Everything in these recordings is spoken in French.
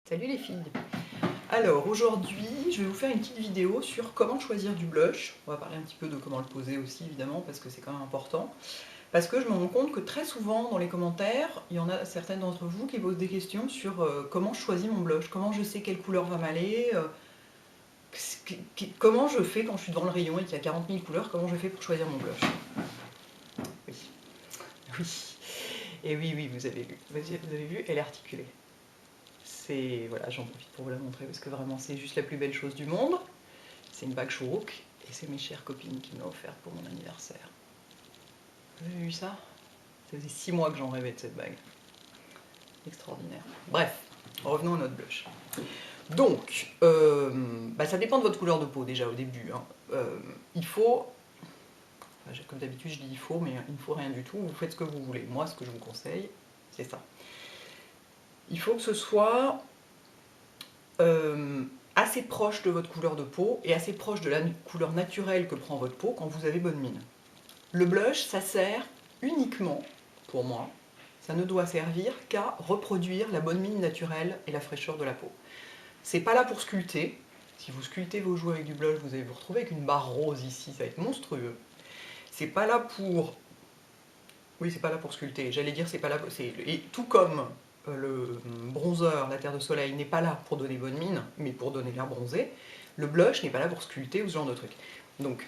Salut les filles. Alors aujourd'hui je vais vous faire une petite vidéo sur comment choisir du blush. On va parler un petit peu de comment le poser aussi évidemment parce que c'est quand même important. Parce que je me rends compte que très souvent dans les commentaires, il y en a certaines d'entre vous qui posent des questions sur comment je choisis mon blush, comment je sais quelle couleur va m'aller, comment je fais quand je suis devant le rayon et qu'il y a 40 000 couleurs, comment je fais pour choisir mon blush. Oui, oui. Et oui, oui, vous avez vu, elle est articulée. Voilà, j'en profite pour vous la montrer parce que vraiment c'est juste la plus belle chose du monde. C'est une bague Chourok et c'est mes chères copines qui me l'ont offerte pour mon anniversaire. Vous avez vu ça? Ça faisait 6 mois que j'en rêvais de cette bague. Extraordinaire. Bref, revenons à notre blush. Donc, ça dépend de votre couleur de peau déjà au début. Hein. Il faut, comme d'habitude je dis il faut, mais il ne faut rien du tout. Vous faites ce que vous voulez. Moi, ce que je vous conseille, c'est ça. Il faut que ce soit assez proche de votre couleur de peau et assez proche de la couleur naturelle que prend votre peau quand vous avez bonne mine. Le blush, ça sert uniquement, pour moi, ça ne doit servir qu'à reproduire la bonne mine naturelle et la fraîcheur de la peau. C'est pas là pour sculpter. Si vous sculptez vos joues avec du blush, vous allez vous retrouver avec une barre rose ici, ça va être monstrueux. C'est pas là pour... Oui, c'est pas là pour sculpter. J'allais dire, c'est pas là... Et tout comme le bronzer, la terre de soleil, n'est pas là pour donner bonne mine, mais pour donner l'air bronzé, le blush n'est pas là pour sculpter ou ce genre de truc. Donc,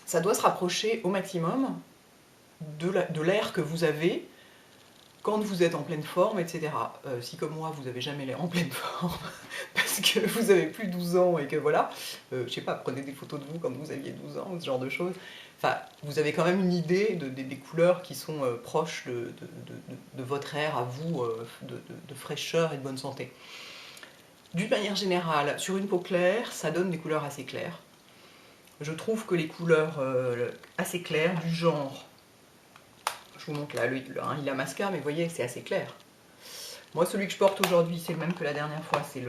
ça doit se rapprocher au maximum de l'air que vous avez quand vous êtes en pleine forme, etc. Si comme moi, vous n'avez jamais l'air en pleine forme, parce que vous avez plus 12 ans et que voilà, je sais pas, prenez des photos de vous quand vous aviez 12 ans ou ce genre de choses. Enfin, vous avez quand même une idée des couleurs qui sont proches de votre air à vous, de fraîcheur et de bonne santé. D'une manière générale, sur une peau claire, ça donne des couleurs assez claires. Je trouve que les couleurs assez claires, du genre, je vous montre là, un Illamasqua, mais vous voyez, c'est assez clair. Moi, celui que je porte aujourd'hui, c'est le même que la dernière fois, c'est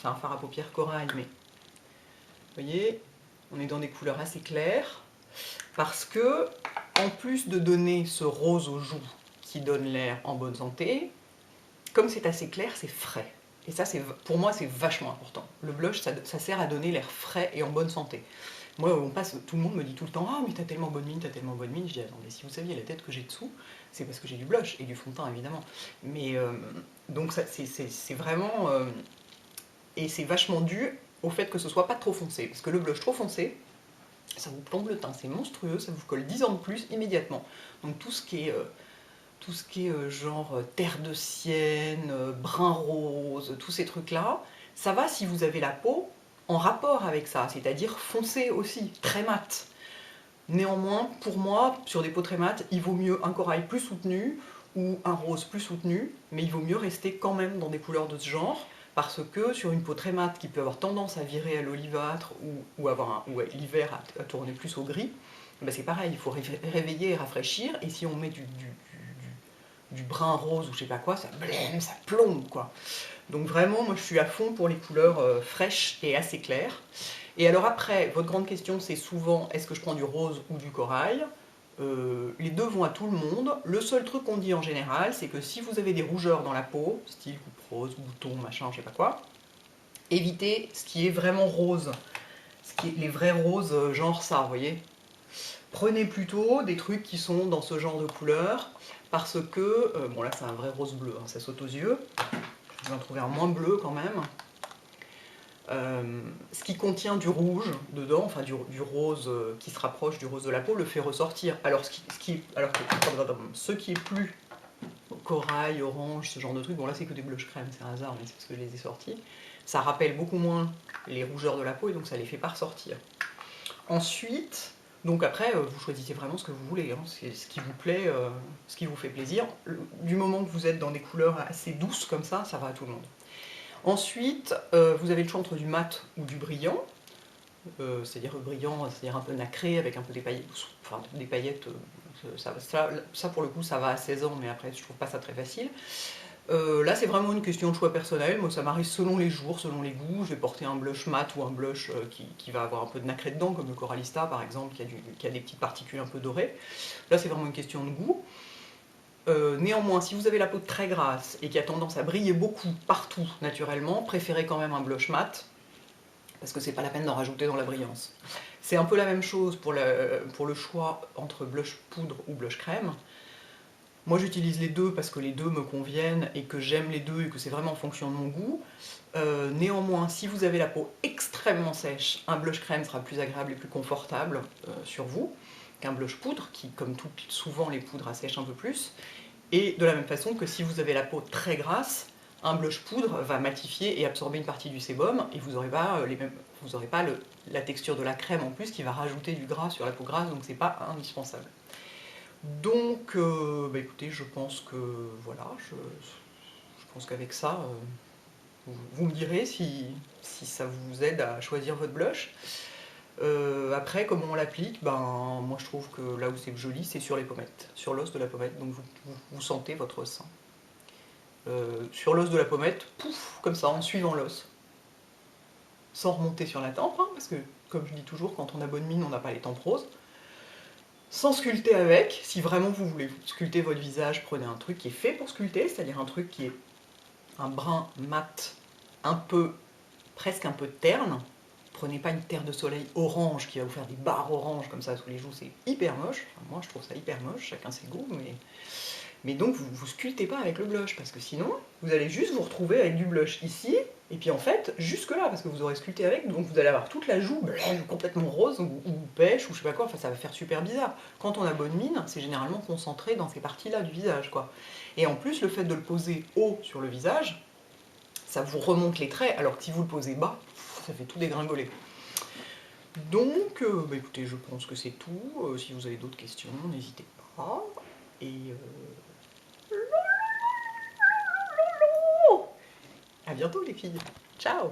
un fard à paupières corail, mais vous voyez, on est dans des couleurs assez claires, parce que, en plus de donner ce rose aux joues qui donne l'air en bonne santé, comme c'est assez clair, c'est frais. Et ça, pour moi, c'est vachement important. Le blush, ça sert à donner l'air frais et en bonne santé. Moi, tout le monde me dit tout le temps « Ah, mais t'as tellement bonne mine, t'as tellement bonne mine ». Je dis « Attendez, si vous saviez la tête que j'ai dessous, c'est parce que j'ai du blush et du fond de teint, évidemment. » Mais donc, c'est vraiment... et c'est vachement dû au fait que ce soit pas trop foncé. Parce que le blush trop foncé, ça vous plombe le teint, c'est monstrueux, ça vous colle 10 ans de plus immédiatement. Donc tout ce qui est genre terre de sienne, brun rose, tous ces trucs-là, ça va si vous avez la peau en rapport avec ça, c'est-à-dire foncé aussi, très mat. Néanmoins, pour moi, sur des peaux très mates, il vaut mieux un corail plus soutenu ou un rose plus soutenu, mais il vaut mieux rester quand même dans des couleurs de ce genre, parce que sur une peau très mate qui peut avoir tendance à virer à l'olivâtre ou l'hiver à tourner plus au gris, ben c'est pareil, il faut réveiller et rafraîchir, et si on met du brun rose ou je sais pas quoi, ça blême, ça plombe quoi. Donc vraiment, moi je suis à fond pour les couleurs fraîches et assez claires. Et alors après, votre grande question c'est souvent, est-ce que je prends du rose ou du corail? Les deux vont à tout le monde. Le seul truc qu'on dit en général, c'est que si vous avez des rougeurs dans la peau, style coupe rose, bouton, machin, je sais pas quoi, évitez ce qui est vraiment rose. Les vrais roses, genre ça, vous voyez. Prenez plutôt des trucs qui sont dans ce genre de couleur, parce que, bon là c'est un vrai rose bleu, hein, ça saute aux yeux, je vais en trouver un moins bleu quand même. Ce qui contient du rouge dedans, enfin du rose qui se rapproche du rose de la peau, le fait ressortir. Alors, ce qui est plus corail, orange, ce genre de truc, bon là c'est que des blush crème, c'est un hasard, mais c'est parce que je les ai sortis, ça rappelle beaucoup moins les rougeurs de la peau et donc ça les fait pas ressortir. Ensuite, donc après, vous choisissez vraiment ce que vous voulez, hein, c'est ce qui vous plaît, ce qui vous fait plaisir. Du moment que vous êtes dans des couleurs assez douces comme ça va à tout le monde. Ensuite, vous avez le choix entre du mat ou du brillant, c'est-à-dire brillant, c'est-à-dire un peu nacré, avec un peu des paillettes, ça pour le coup ça va à 16 ans, mais après je trouve pas ça très facile. Là c'est vraiment une question de choix personnel, moi ça m'arrive selon les jours, selon les goûts, je vais porter un blush mat ou un blush qui va avoir un peu de nacré dedans, comme le Coralista par exemple, qui a des petites particules un peu dorées. Là c'est vraiment une question de goût. Néanmoins, si vous avez la peau très grasse et qui a tendance à briller beaucoup partout naturellement, préférez quand même un blush mat, parce que c'est pas la peine d'en rajouter dans la brillance. C'est un peu la même chose pour le choix entre blush poudre ou blush crème. Moi j'utilise les deux parce que les deux me conviennent et que j'aime les deux et que c'est vraiment en fonction de mon goût. Néanmoins, si vous avez la peau extrêmement sèche, un blush crème sera plus agréable et plus confortable sur vous qu'un blush poudre, qui comme tout souvent les poudres assèchent un peu plus. Et de la même façon que si vous avez la peau très grasse, un blush poudre va matifier et absorber une partie du sébum et vous n'aurez pas, la texture de la crème en plus qui va rajouter du gras sur la peau grasse, donc c'est pas indispensable. Donc, bah écoutez, je pense que voilà, je pense qu'avec ça, vous me direz si ça vous aide à choisir votre blush. Après, comment on l'applique, ben, moi je trouve que là où c'est joli, c'est sur les pommettes, sur l'os de la pommette, donc vous sentez votre sein. Sur l'os de la pommette, pouf, comme ça, en suivant l'os. Sans remonter sur la tempe, hein, parce que, comme je dis toujours, quand on a bonne mine, on n'a pas les tempes roses. Sans sculpter avec, si vraiment vous voulez sculpter votre visage, prenez un truc qui est fait pour sculpter, c'est-à-dire un truc qui est un brun mat, un peu, presque un peu terne. Prenez pas une terre de soleil orange qui va vous faire des barres oranges comme ça sous les joues, c'est hyper moche. Enfin, moi je trouve ça hyper moche, chacun ses goûts, mais donc vous sculptez pas avec le blush, parce que sinon vous allez juste vous retrouver avec du blush ici, et puis en fait jusque là, parce que vous aurez sculpté avec, donc vous allez avoir toute la joue complètement rose, ou pêche, ou je sais pas quoi, enfin ça va faire super bizarre. Quand on a bonne mine, c'est généralement concentré dans ces parties-là du visage, quoi. Et en plus, le fait de le poser haut sur le visage, ça vous remonte les traits, alors que si vous le posez bas, ça fait tout dégringoler. Donc, bah écoutez, je pense que c'est tout. Si vous avez d'autres questions, n'hésitez pas. Et à bientôt les filles. Ciao!